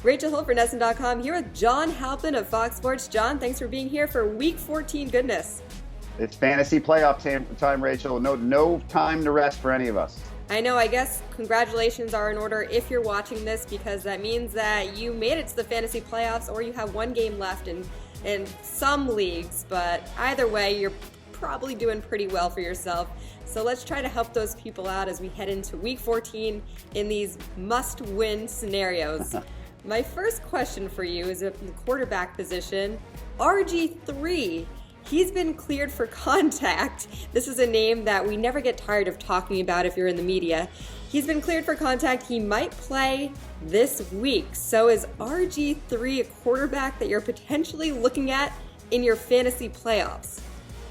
Rachel Hill for NESN.com here with John Halpin of Fox Sports. John, thanks for being here for Week 14 goodness. It's fantasy playoff time, Rachel. No time to rest for any of us. I know, I guess congratulations are in order if you're watching this, because that means that you made it to the fantasy playoffs or you have one game left in some leagues. But either way, you're probably doing pretty well for yourself. So let's try to help those people out as we head into Week 14 in these must-win scenarios. My first question for you is at the quarterback position. RG3, he's been cleared for contact. This is a name that we never get tired of talking about if you're in the media. He's been cleared for contact. He might play this week. So is RG3 a quarterback that you're potentially looking at in your fantasy playoffs?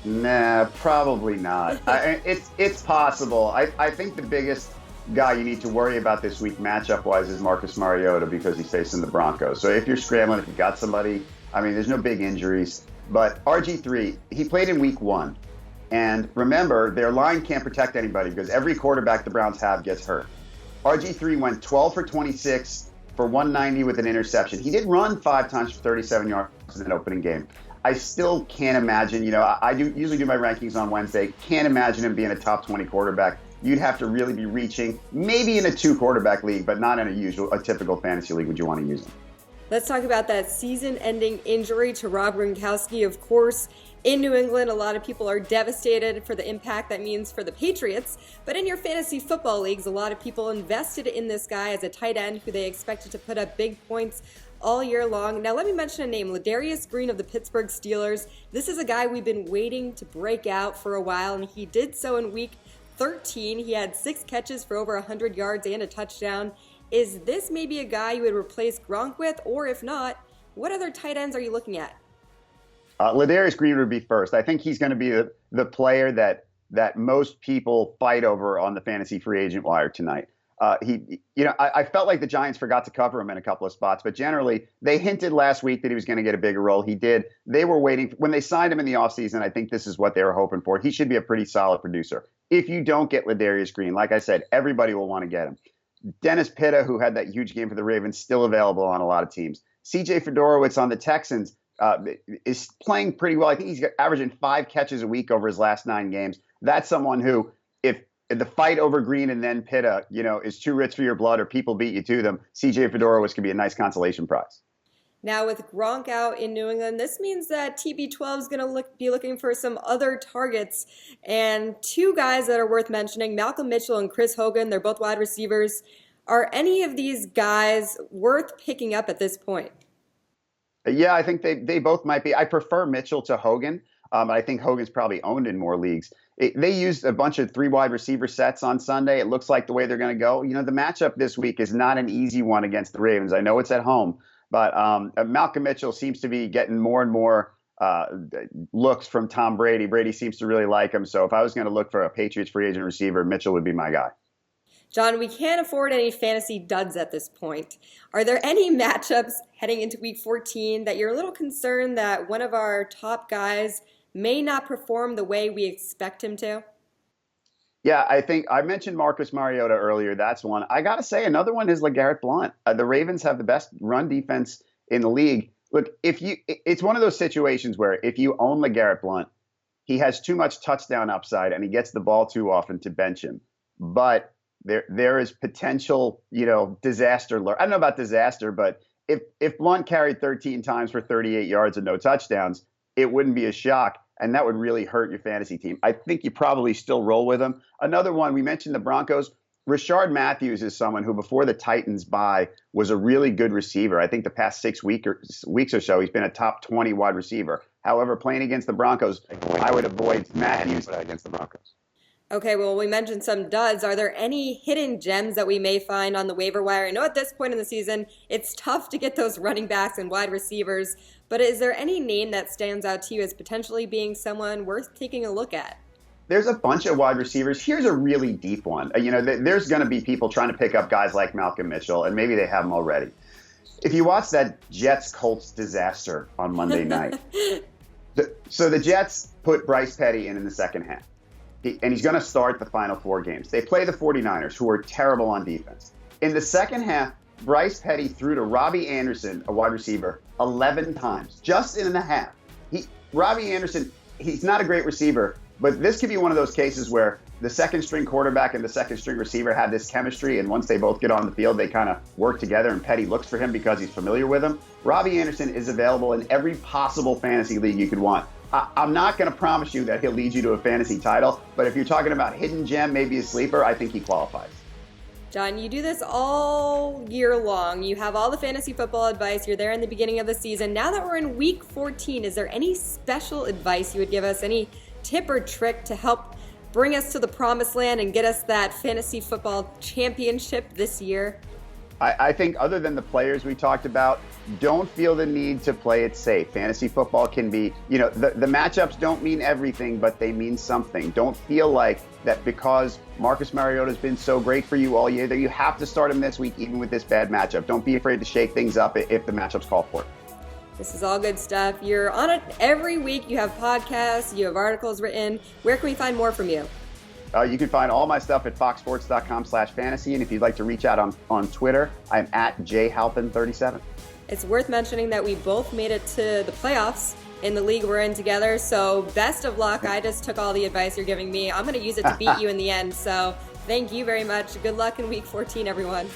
Nah, probably not. It's possible. I think the biggest guy you need to worry about this week matchup-wise is Marcus Mariota, because he's facing the Broncos. So if you're scrambling, if you got somebody, there's no big injuries. But RG3, he played in week 1. And remember, their line can't protect anybody because every quarterback the Browns have gets hurt. RG3 went 12 for 26 for 190 with an interception. He did run 5 times for 37 yards in an opening game. I still can't imagine, I usually do my rankings on Wednesday, can't imagine him being a top 20 quarterback. You'd have to really be reaching, maybe in a 2-quarterback league, but not in a typical fantasy league would you want to use him. Let's talk about that season-ending injury to Rob Gronkowski. Of course, in New England, a lot of people are devastated for the impact that means for the Patriots. But in your fantasy football leagues, a lot of people invested in this guy as a tight end who they expected to put up big points all year long. Now, let me mention a name, Ladarius Green of the Pittsburgh Steelers. This is a guy we've been waiting to break out for a while, and he did so in Week 13. He had 6 catches for over 100 yards and a touchdown. Is this maybe a guy you would replace Gronk with? Or if not, what other tight ends are you looking at? Ladarius Green would be first. I think he's going to be the player that most people fight over on the fantasy free agent wire tonight. I felt like the Giants forgot to cover him in a couple of spots, but generally they hinted last week that he was going to get a bigger role. He did. They were waiting. When they signed him in the offseason, I think this is what they were hoping for. He should be a pretty solid producer. If you don't get Ladarius Green, like I said, everybody will want to get him. Dennis Pitta, who had that huge game for the Ravens, still available on a lot of teams. CJ Fedorowicz on the Texans is playing pretty well. I think he's averaging 5 catches a week over his last 9 games. That's someone who, if the fight over Green and then Pitta, is too rich for your blood or people beat you to them, CJ Fedorowicz could be a nice consolation prize. Now, with Gronk out in New England, this means that TB12 is going to be looking for some other targets. And 2 guys that are worth mentioning, Malcolm Mitchell and Chris Hogan, they're both wide receivers. Are any of these guys worth picking up at this point? Yeah, I think they both might be. I prefer Mitchell to Hogan. I think Hogan's probably owned in more leagues. They used a bunch of 3 wide receiver sets on Sunday. It looks like the way they're going to go. The matchup this week is not an easy one against the Ravens. I know it's at home. But Malcolm Mitchell seems to be getting more and more looks from Tom Brady. Brady seems to really like him. So if I was going to look for a Patriots free agent receiver, Mitchell would be my guy. John, we can't afford any fantasy duds at this point. Are there any matchups heading into Week 14 that you're a little concerned that one of our top guys may not perform the way we expect him to? Yeah, I think I mentioned Marcus Mariota earlier. That's one. I got to say, another one is LeGarrette Blount. The Ravens have the best run defense in the league. Look, it's one of those situations where if you own LeGarrette Blount, he has too much touchdown upside and he gets the ball too often to bench him. But there is potential, disaster. I don't know about disaster, but if Blount carried 13 times for 38 yards and no touchdowns, it wouldn't be a shock. And that would really hurt your fantasy team. I think you probably still roll with him. Another one, we mentioned the Broncos. Rashard Matthews is someone who, before the Titans bye, was a really good receiver. I think the past 6 weeks or so, he's been a top 20 wide receiver. However, playing against the Broncos, I would avoid Matthews against the Broncos. Okay, well, we mentioned some duds. Are there any hidden gems that we may find on the waiver wire? I know at this point in the season, it's tough to get those running backs and wide receivers, but is there any name that stands out to you as potentially being someone worth taking a look at? There's a bunch of wide receivers. Here's a really deep one. There's going to be people trying to pick up guys like Malcolm Mitchell, and maybe they have them already. If you watch that Jets-Colts disaster on Monday night, so the Jets put Bryce Petty in the second half. And he's going to start the final 4 games. They play the 49ers, who are terrible on defense. In the second half, Bryce Petty threw to Robbie Anderson, a wide receiver, 11 times, just in a half. Robbie Anderson, he's not a great receiver, but this could be one of those cases where the second string quarterback and the second string receiver have this chemistry, and once they both get on the field, they kind of work together, and Petty looks for him because he's familiar with him. Robbie Anderson is available in every possible fantasy league you could want. I'm not going to promise you that he'll lead you to a fantasy title, but if you're talking about hidden gem, maybe a sleeper, I think he qualifies. John, you do this all year long. You have all the fantasy football advice. You're there in the beginning of the season. Now that we're in week 14, is there any special advice you would give us, any tip or trick to help bring us to the promised land and get us that fantasy football championship this year? I think other than the players we talked about, don't feel the need to play it safe. Fantasy football can be, the matchups don't mean everything, but they mean something. Don't feel like that because Marcus Mariota has been so great for you all year that you have to start him this week, even with this bad matchup. Don't be afraid to shake things up if the matchups call for it. This is all good stuff. You're on it every week. You have podcasts, you have articles written. Where can we find more from you? You can find all my stuff at foxsports.com/fantasy. And if you'd like to reach out on Twitter, I'm at jhalpin37. It's worth mentioning that we both made it to the playoffs in the league we're in together. So best of luck. I just took all the advice you're giving me. I'm going to use it to beat you in the end. So thank you very much. Good luck in week 14, everyone.